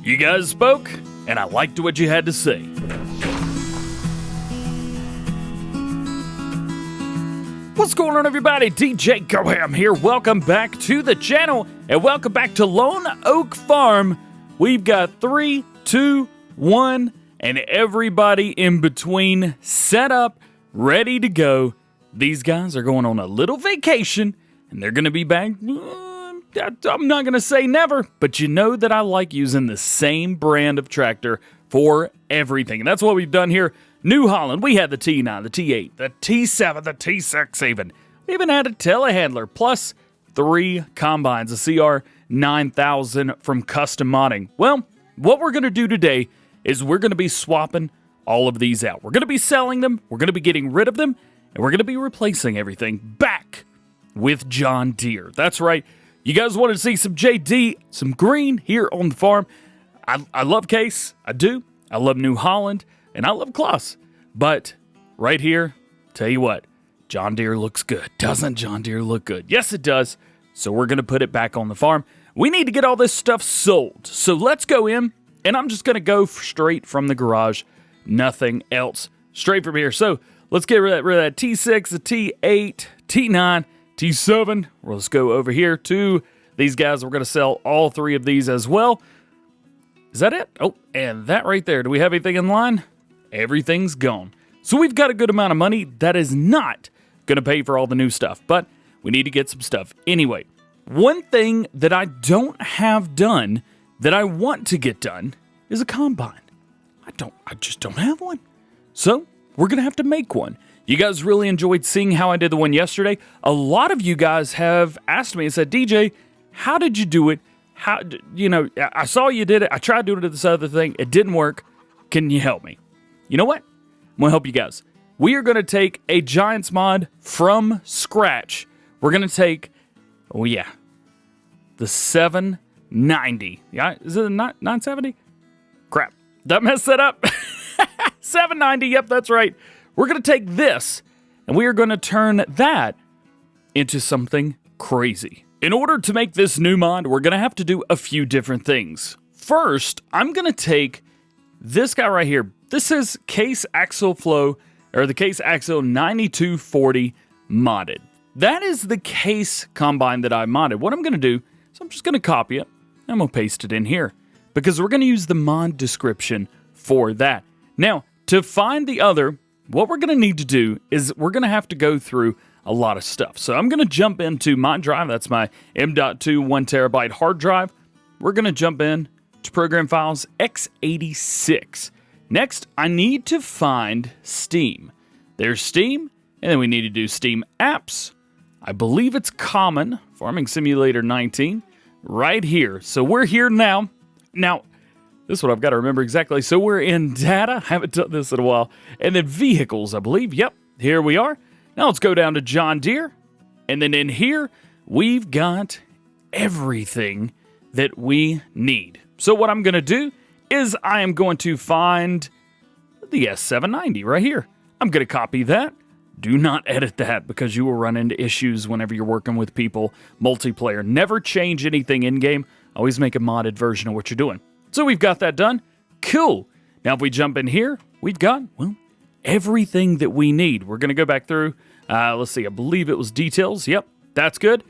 You guys spoke, and I liked what you had to say. What's going on, everybody? DjGoHam here. Welcome back to the channel, and welcome back to Lone Oak Farm. We've got 3, 2, 1, and everybody in between set up, ready to go. These guys are going on a little vacation, and they're going to be back. I'm not going to say never, but you know that I like using the same brand of tractor for everything. And that's what we've done here. New Holland, we had the T9, the T8, the T7, the T6 even. We even had a telehandler, plus 3 combines, a CR9000 from Custom Modding. Well, what we're going to do today is we're going to be swapping all of these out. We're going to be selling them, we're going to be getting rid of them, and we're going to be replacing everything back with John Deere. That's right. You guys wanted to see some JD, some green here on the farm. I love Case, I do. I love New Holland, and I love Kloss. But right here, tell you what, John Deere looks good. Doesn't John Deere look good? Yes, it does. So we're going to put it back on the farm. We need to get all this stuff sold. So let's go in, and I'm just going to go straight from the garage. Nothing else. Straight from here. So let's get rid of that T6, the T8, T9, T7. Well, let's go over here to these guys. We're going to sell all 3 of these as well. Is that it? Oh, and that right there. Do we have anything in line? Everything's gone. So we've got a good amount of money. That is not going to pay for all the new stuff, but we need to get some stuff. Anyway, one thing that I don't have done that I want to get done is a combine. I just don't have one. So we're going to have to make one. You guys really enjoyed seeing how I did the one yesterday. A lot of you guys have asked me and said, DJ, how did you do it? I saw you did it. I tried doing it to this other thing. It didn't work. Can you help me? You know what? I'm going to help you guys. We are going to take a Giants mod from scratch. We're going to take, the 790. Yeah, is it a 970? Crap. Did I mess that up? 790. Yep, that's right. We're going to take this, and we are going to turn that into something crazy. In order to make this new mod, we're going to have to do a few different things. First, I'm going to take this guy right here. This is Case Axle Flow, or the Case Axle 9240 modded. That is the Case combine that I modded. What I'm going to do is I'm just going to copy it. I'm going to paste it in here because we're going to use the mod description for that. Now, to find the other, what we're going to need to do is we're going to have to go through a lot of stuff. So I'm going to jump into my drive. That's my M.2 1 terabyte hard drive. We're going to jump in to Program Files x86. Next, I need to find Steam. There's Steam, and then we need to do Steam Apps. I believe it's Common, Farming Simulator 19, right here. So we're here now. Now, this is what I've got to remember exactly. So we're in Data. I haven't done this in a while. And then Vehicles, I believe. Yep, here we are. Now let's go down to John Deere. And then in here, we've got everything that we need. So what I'm going to do is I am going to find the S790 right here. I'm going to copy that. Do not edit that because you will run into issues whenever you're working with people. Multiplayer. Never change anything in-game. Always make a modded version of what you're doing. So we've got that done. Cool. Now if we jump in here, we've got, well, everything that we need. We're going to go back through. Let's see. I believe it was details. Yep, that's good.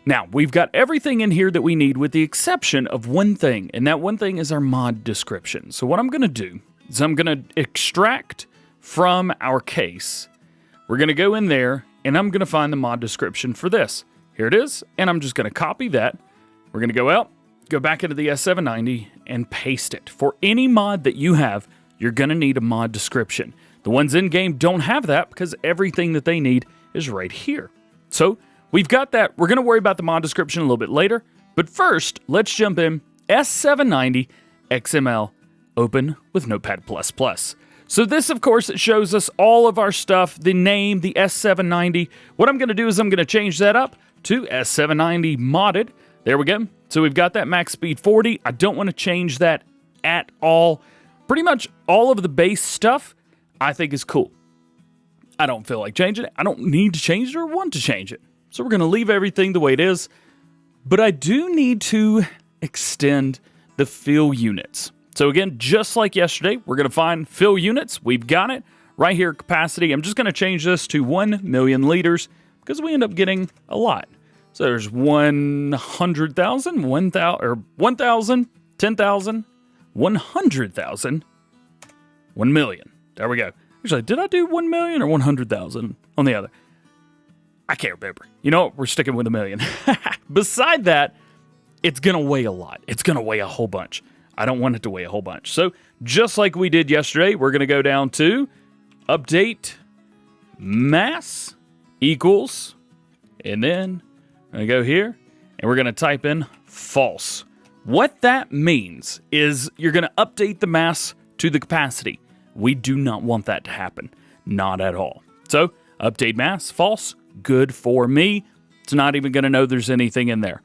Now, we've got everything in here that we need with the exception of one thing, and that one thing is our mod description. So what I'm going to do is I'm going to extract from our case. We're going to go in there, and I'm going to find the mod description for this. Here it is, and I'm just going to copy that. We're going to go out, go back into the S790, and paste it. For any mod that you have, you're going to need a mod description. The ones in-game don't have that because everything that they need is right here. So we've got that. We're going to worry about the mod description a little bit later. But first, let's jump in. S790 XML open with Notepad++. So this, of course, it shows us all of our stuff, the name, the S790. What I'm going to do is I'm going to change that up to S790 modded. There we go. So we've got that max speed 40. I don't want to change that at all. Pretty much all of the base stuff I think is cool. I don't feel like changing it. I don't need to change it or want to change it. So we're going to leave everything the way it is. But I do need to extend the fill units. So again, just like yesterday, we're going to find fill units. We've got it right here, capacity. I'm just going to change this to 1 million liters because we end up getting a lot. So there's 100,000, 1,000, or 1,000, 10,000, 100,000, 1 million. There we go. Actually, did I do 1 million or 100,000 on the other? I can't remember. You know what? We're sticking with 1 million. Beside that, it's going to weigh a lot. It's going to weigh a whole bunch. I don't want it to weigh a whole bunch. So just like we did yesterday, we're going to go down to update mass equals, and then I'm going to go here, and we're going to type in false. What that means is you're going to update the mass to the capacity. We do not want that to happen. Not at all. So update mass, false, good for me. It's not even going to know there's anything in there.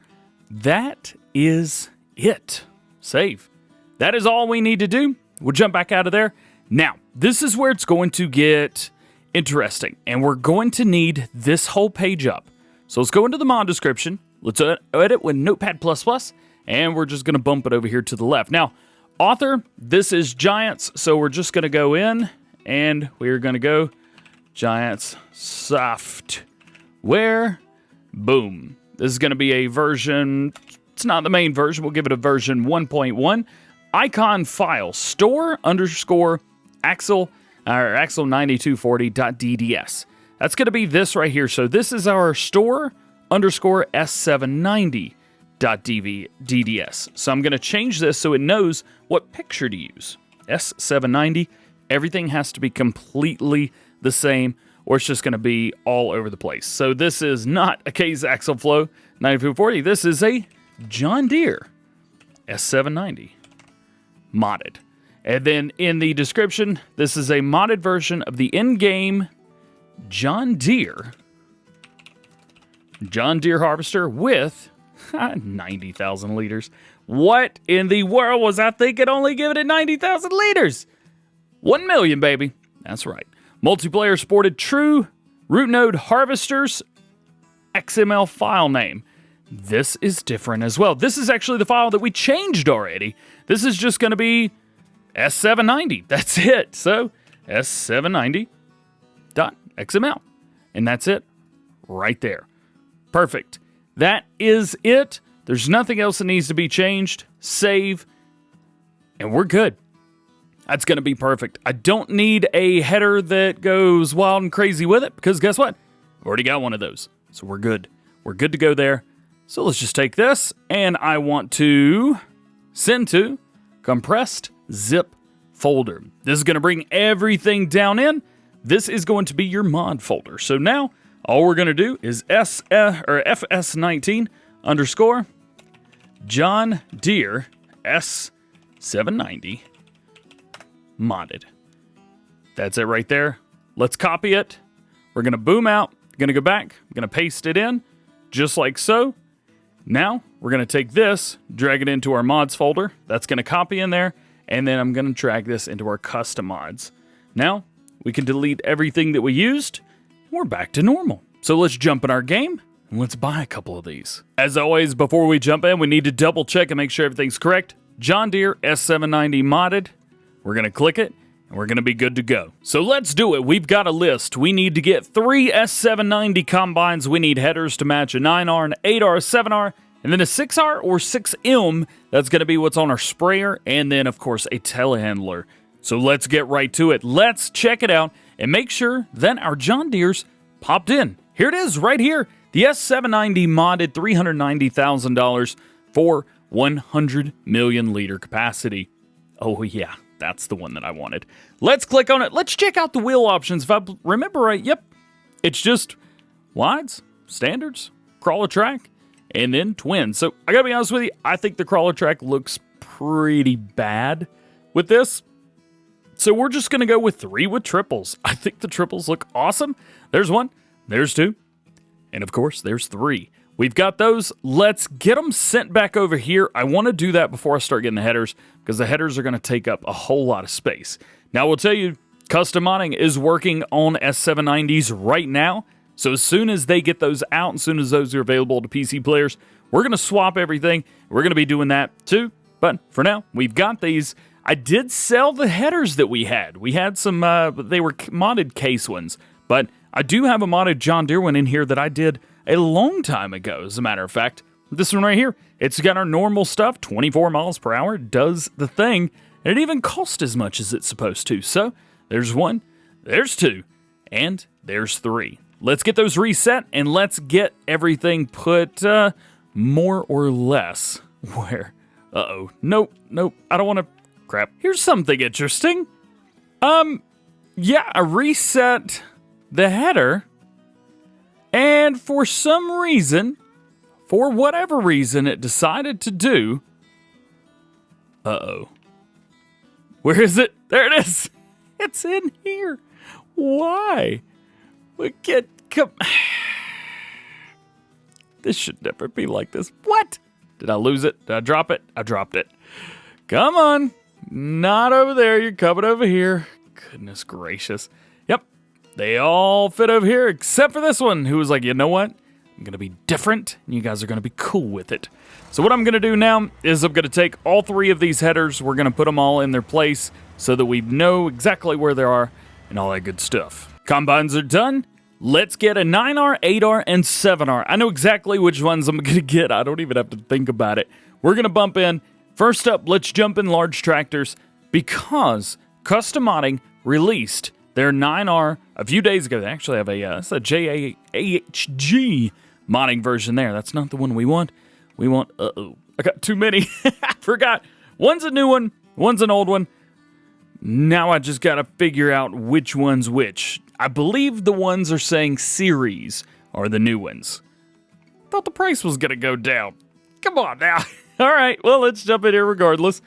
That is it. Save. That is all we need to do. We'll jump back out of there. Now, this is where it's going to get interesting, and we're going to need this whole page up. So let's go into the mod description. Let's edit with Notepad++, and we're just going to bump it over here to the left. Now, author, this is Giants, so we're just going to go in, and we're going to go Giants Software. Boom. This is going to be a version, it's not the main version, we'll give it a version 1.1. Icon file, store underscore axle, or axle9240.dds. That's going to be this right here. So this is our store underscore S790.dds. So I'm going to change this so it knows what picture to use. S790, everything has to be completely the same, or it's just going to be all over the place. So this is not a Case Axle Flow 9240. This is a John Deere S790 modded. And then in the description, this is a modded version of the in-game John Deere harvester with 90,000 liters. What in the world was I thinking only giving it 90,000 liters? 1 million, baby. That's right. Multiplayer supported true root node harvesters XML file name. This is different as well. This is actually the file that we changed already. This is just going to be S790. That's it. So S790.xml. And that's it right there. Perfect. That is it. There's nothing else that needs to be changed. Save. And we're good. That's going to be perfect. I don't need a header that goes wild and crazy with it because guess what? I've already got one of those. So we're good. We're good to go there. So let's just take this and I want to send to compressed zip folder. This is going to bring everything down in. This is going to be your mod folder. So now all we're going to do is FS19 underscore John Deere S790 modded. That's it right there. Let's copy it. We're going to boom out. Going to go back. I'm going to paste it in just like so. Now we're going to take this, drag it into our mods folder. That's going to copy in there. And then I'm going to drag this into our custom mods. Now we can delete everything that we used. We're back to normal. So let's jump in our game and let's buy a couple of these. As always, before we jump in, we need to double check and make sure everything's correct. John Deere S790 modded. We're going to click it and we're going to be good to go. So let's do it. We've got a list. We need to get 3 S790 combines. We need headers to match a 9R, an 8R, a 7R, and then a 6R or 6M. That's going to be what's on our sprayer. And then, of course, a telehandler. So let's get right to it. Let's check it out and make sure that our John Deere's popped in. Here it is right here. The S790 modded $390,000 for 100 million liter capacity. Oh yeah, that's the one that I wanted. Let's click on it. Let's check out the wheel options. If I remember right, yep, it's just wides, standards, crawler track, and then twins. So I gotta be honest with you, I think the crawler track looks pretty bad with this. So we're just gonna go with 3 with triples. I think the triples look awesome. There's 1, there's 2, and of course there's 3. We've got those. Let's get them sent back over here. I want to do that before I start getting the headers because the headers are going to take up a whole lot of space. Now, I will tell you, Custom Modding is working on S790s right now. So as soon as they get those out, as soon as those are available to PC players, we're going to swap everything. We're going to be doing that to But for now, we've got these. I did sell the headers that we had. We had some, they were modded case ones. But I do have a modded John Deere one in here that I did a long time ago, as a matter of fact. This one right here, it's got our normal stuff, 24 miles per hour, does the thing, and it even costs as much as it's supposed to. So there's 1, there's 2, and there's 3. Let's get those reset, and let's get everything put more or less where... Uh-oh. Nope. I don't want to... Crap. Here's something interesting. Yeah, I reset the header, and for some reason, for whatever reason, it decided to do... Uh-oh. Where is it? There it is. It's in here. Why? Come. This should never be like this. What? Did I lose it? Did I drop it? I dropped it. Come on. Not over there. You're coming over here. Goodness gracious. Yep. They all fit over here except for this one, who was like, you know what? I'm going to be different, and you guys are going to be cool with it. So what I'm going to do now is I'm going to take all 3 of these headers. We're going to put them all in their place so that we know exactly where they are and all that good stuff. Combines are done. Let's get a 9R, 8R, and 7R. I know exactly which ones I'm going to get. I don't even have to think about it. We're going to bump in. First up, let's jump in large tractors because Custom Modding released their 9R a few days ago. They actually have it's a JAHG modding version there. That's not the one we want. We want, I got too many. I forgot. One's a new one. One's an old one. Now I just got to figure out which one's which. I believe the ones are saying series are the new ones. Thought the price was going to go down. Come on now. All right, well, let's jump in here regardless.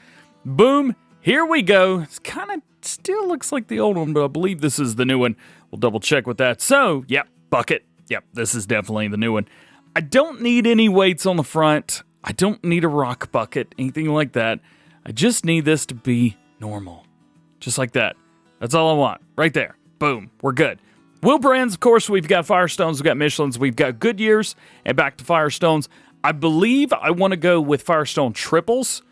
Boom, here we go. It's kind of still looks like the old one, but I believe this is the new one. We'll double check with that. So, yep, bucket. Yep, this is definitely the new one. I don't need any weights on the front. I don't need a rock bucket, anything like that. I just need this to be normal. Just like that. That's all I want. Right there. Boom. We're good. Wheel brands, of course, we've got Firestones, we've got Michelins, we've got Goodyears, and back to Firestones. I believe I want to go with Firestone triples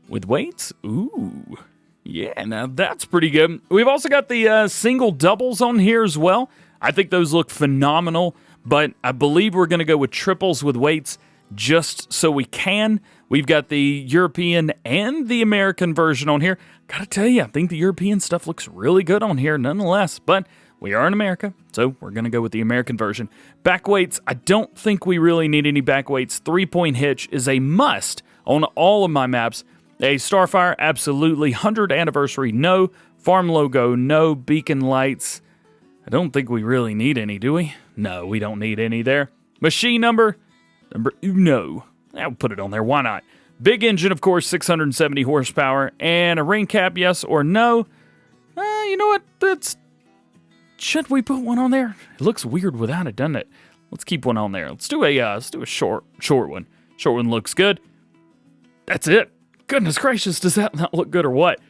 with weights. Ooh. Yeah, now that's pretty good. We've also got the single doubles on here as well. I think those look phenomenal, but I believe we're going to go with triples with weights just so we can. We've got the European and the American version on here. Gotta tell you, I think the European stuff looks really good on here nonetheless, but we are in America, so we're gonna go with the American version. Back weights, I don't think we really need any back weights. 3-point hitch is a must on all of my maps. A Starfire, absolutely. 100th anniversary, no. Farm logo, no. Beacon lights, I don't think we really need any, do we? No, we don't need any there. Machine number uno. I'll put it on there, why not? Big engine, of course, 670 horsepower. And a rain cap, yes or no? You know what? Should we put one on there? It looks weird without it, doesn't it? Let's keep one on there. Let's do a short one. Short one looks good. That's it. Goodness gracious, does that not look good or what?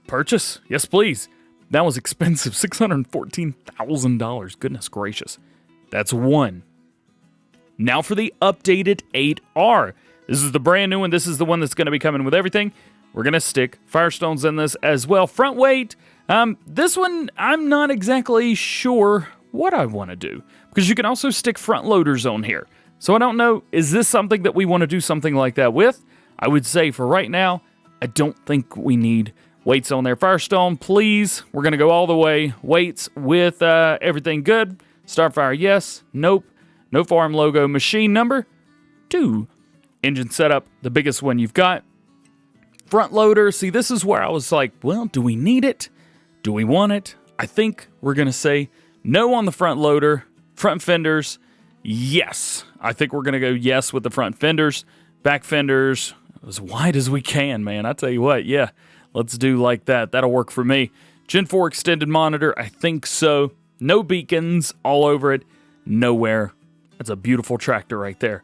Purchase? Yes, please. That was expensive, $614,000. Goodness gracious. That's one. Now for the updated 8R. This is the brand new one. This is the one that's going to be coming with everything. We're going to stick Firestones in this as well. Front weight. This one, I'm not exactly sure what I want to do, because you can also stick front loaders on here. So I don't know, is this something that we want to do something like that with? I would say for right now, I don't think we need weights on there. Firestone, please. We're going to go all the way. Weights with everything good. Starfire, yes. Nope. No farm logo. Machine number 2. Engine setup, the biggest one you've got. Front loader. See, this is where I was like, well, do we need it? Do we want it? I think we're going to say no on the front loader. Front fenders, yes. I think we're going to go yes with the front fenders. Back fenders, as wide as we can, man. I tell you what, yeah, let's do like that. That'll work for me. Gen 4 extended monitor, I think so. No beacons all over it. Nowhere. That's a beautiful tractor right there.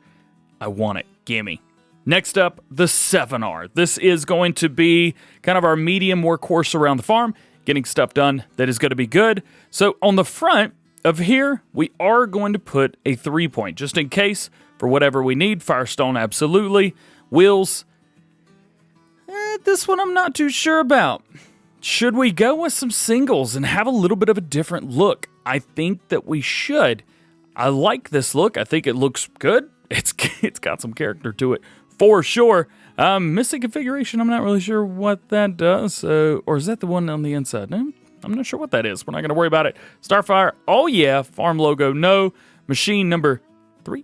I want it. Gimme. Next up, the 7R. This is going to be kind of our medium workhorse around the farm, getting stuff done that is going to be good. So on the front of here, we are going to put a 3-point, just in case, for whatever we need. Firestone, absolutely. Wheels, This one I'm not too sure about. Should we go with some singles and have a little bit of a different look? I think that we should. I like this look. I think it looks good. It's got some character to it for sure. Missing configuration, I'm not really sure what that does. Or is that the one on the inside? No, I'm not sure what that is. We're not going to worry about it. Starfire, oh yeah. Farm logo, no. Machine number 3.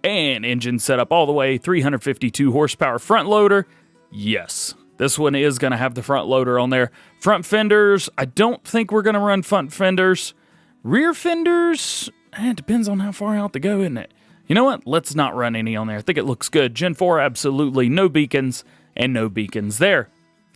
And engine setup all the way. 352 horsepower front loader. Yes, this one is going to have the front loader on there. Front fenders, I don't think we're going to run front fenders. Rear fenders, it depends on how far out to go, isn't it? You know what? Let's not run any on there. I think it looks good. Gen 4, absolutely no beacons, and no beacons there.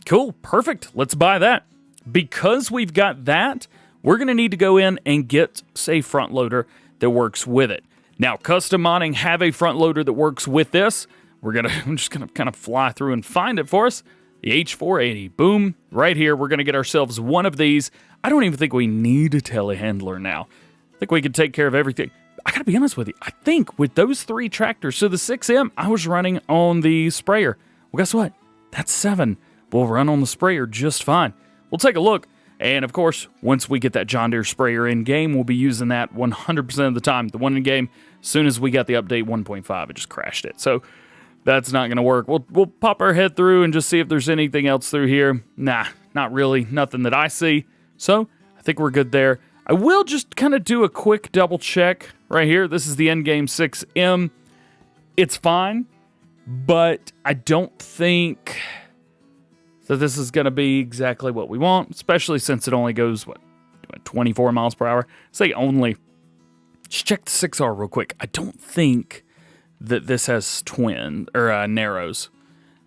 Cool, perfect. Let's buy that. Because we've got that, we're going to need to go in and get, say, front loader that works with it. Now, custom modding have a front loader that works with this. I'm just going to kind of fly through and find it for us. The H480. Boom. Right here, we're going to get ourselves one of these. I don't even think we need a telehandler now. I think we can take care of everything. I gotta be honest with you. I think with those 3 tractors, so the 6M, I was running on the sprayer. Well, guess what? That's 7. We'll run on the sprayer just fine. We'll take a look. And of course, once we get that John Deere sprayer in game, we'll be using that 100% of the time. The one in game, as soon as we got the update 1.5, it just crashed it. So that's not gonna work. We'll pop our head through and just see if there's anything else through here. Nah, not really. Nothing that I see. So I think we're good there. I will just kind of do a quick double check right here. This is the endgame 6M. It's fine, but I don't think that this is going to be exactly what we want, especially since it only goes, 24 miles per hour? Say only. Just check the 6R real quick. I don't think that this has narrows,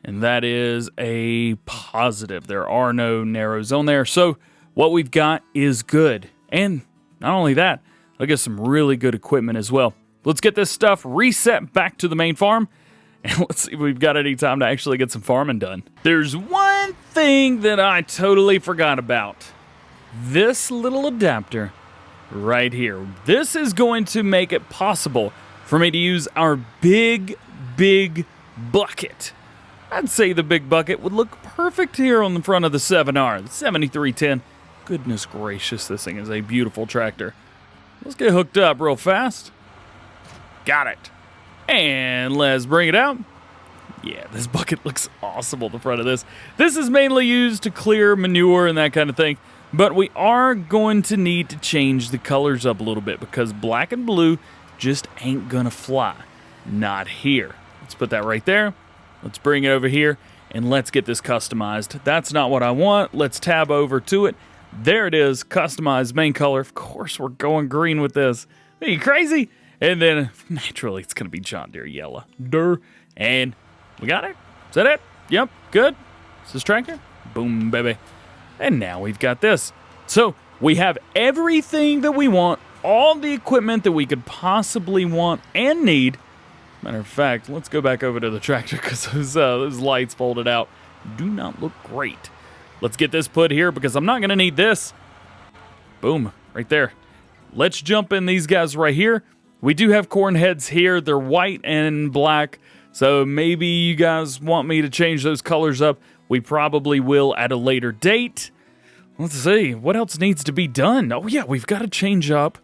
and that is a positive. There are no narrows on there, so what we've got is good. And not only that, I'll get some really good equipment as well. Let's get this stuff reset back to the main farm, and let's see if we've got any time to actually get some farming done. There's one thing that I totally forgot about. This little adapter right here. This is going to make it possible for me to use our big bucket. I'd say the big bucket would look perfect here on the front of the 7R, the 7310. Goodness gracious, this thing is a beautiful tractor. Let's get hooked up real fast. Got it. And let's bring it out. Yeah, this bucket looks awesome on the front of this. This is mainly used to clear manure and that kind of thing, but we are going to need to change the colors up a little bit because black and blue just ain't gonna fly. Not here. Let's put that right there. Let's bring it over here and let's get this customized. That's not what I want. Let's tab over to it. There it is, customized main color. Of course, we're going green with this. Are you crazy? And then, naturally, it's going to be John Deere yellow. And we got it. Is that it? Yep, good. Is this tractor? Boom, baby. And now we've got this. So, we have everything that we want, all the equipment that we could possibly want and need. Matter of fact, let's go back over to the tractor because those lights folded out do not look great. Let's get this put here because I'm not going to need this. Boom, right there. Let's jump in these guys right here. We do have corn heads here. They're white and black, so maybe you guys want me to change those colors up. We probably will at a later date. Let's see, what else needs to be done? Oh yeah, we've got to change up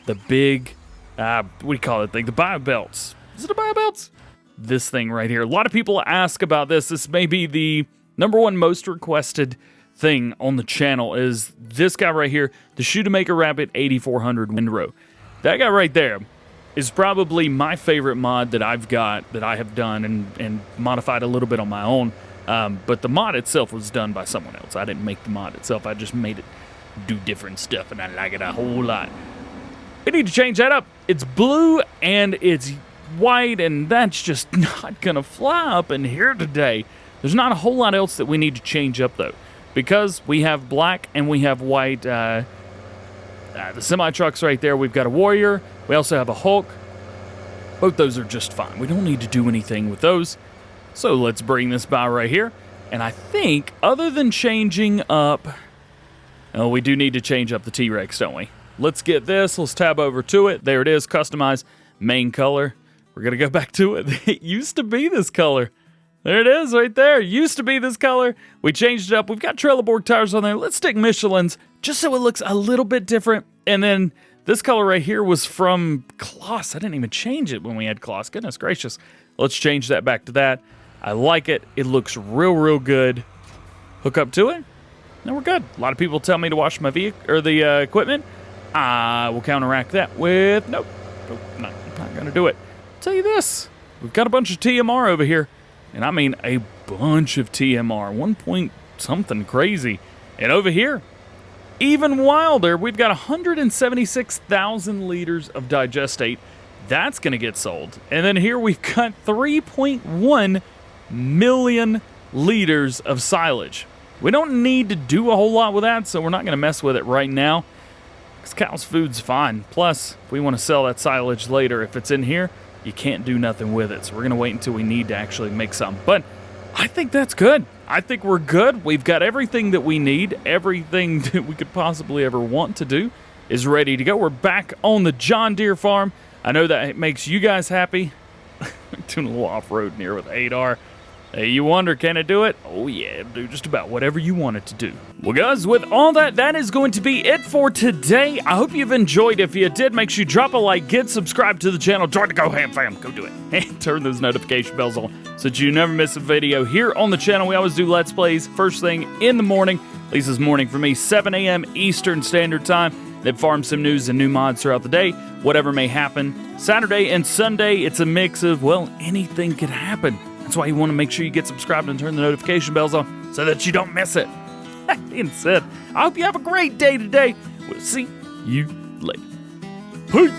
the big, what do you call it thing? The bio belts. Is it a bio belts? This thing right here. A lot of people ask about this. This may be the #1 most requested thing on the channel is this guy right here, the Shootamaker Rapid 8400 windrow. That guy right there is probably my favorite mod that I've got, that I have done and modified a little bit on my own. But the mod itself was done by someone else. I didn't make the mod itself. I just made it do different stuff, and I like it a whole lot. We need to change that up. It's blue and it's white, and that's just not going to fly up in here today. There's not a whole lot else that we need to change up, though, because we have black and we have white. The semi-trucks right there, we've got a Warrior. We also have a Hulk. Both those are just fine. We don't need to do anything with those. So let's bring this by right here. And I think, other than changing up... Oh, we do need to change up the T-Rex, don't we? Let's get this. Let's tab over to it. There it is, customized main color. We're going to go back to it. It used to be this color. There it is right there. Used to be this color. We changed it up. We've got Trelleborg tires on there. Let's stick Michelin's just so it looks a little bit different. And then this color right here was from Kloss. I didn't even change it when we had Kloss. Goodness gracious. Let's change that back to that. I like it. It looks real good. Hook up to it. Now we're good. A lot of people tell me to wash my vehicle or the equipment. I will counteract that with nope, not going to do it. I'll tell you this. We've got a bunch of TMR over here. And I mean a bunch of TMR, 1 point something crazy. And over here, even wilder, we've got 176,000 liters of digestate. That's going to get sold. And then here we've got 3.1 million liters of silage. We don't need to do a whole lot with that, so we're not going to mess with it right now. Because cow's food's fine. Plus, if we want to sell that silage later, if it's in here, you can't do nothing with it. So we're going to wait until we need to actually make some. But I think that's good. I think we're good. We've got everything that we need. Everything that we could possibly ever want to do is ready to go. We're back on the John Deere farm. I know that makes you guys happy. Doing a little off-road here with 8R. Hey, you wonder, can it do it? Oh yeah, it'll do just about whatever you want it to do. Well guys, with all that, that is going to be it for today. I hope you've enjoyed. If you did, make sure you drop a like, get subscribed to the channel, join the GoHamFam, go do it. And turn those notification bells on so that you never miss a video here on the channel. We always do Let's Plays first thing in the morning. At least this morning for me, 7 a.m. Eastern Standard Time. Then farm sim news and new mods throughout the day, whatever may happen. Saturday and Sunday, it's a mix of, well, anything could happen. That's why you want to make sure you get subscribed and turn the notification bells on so that you don't miss it. That being said, I hope you have a great day today. We'll see you later. Peace.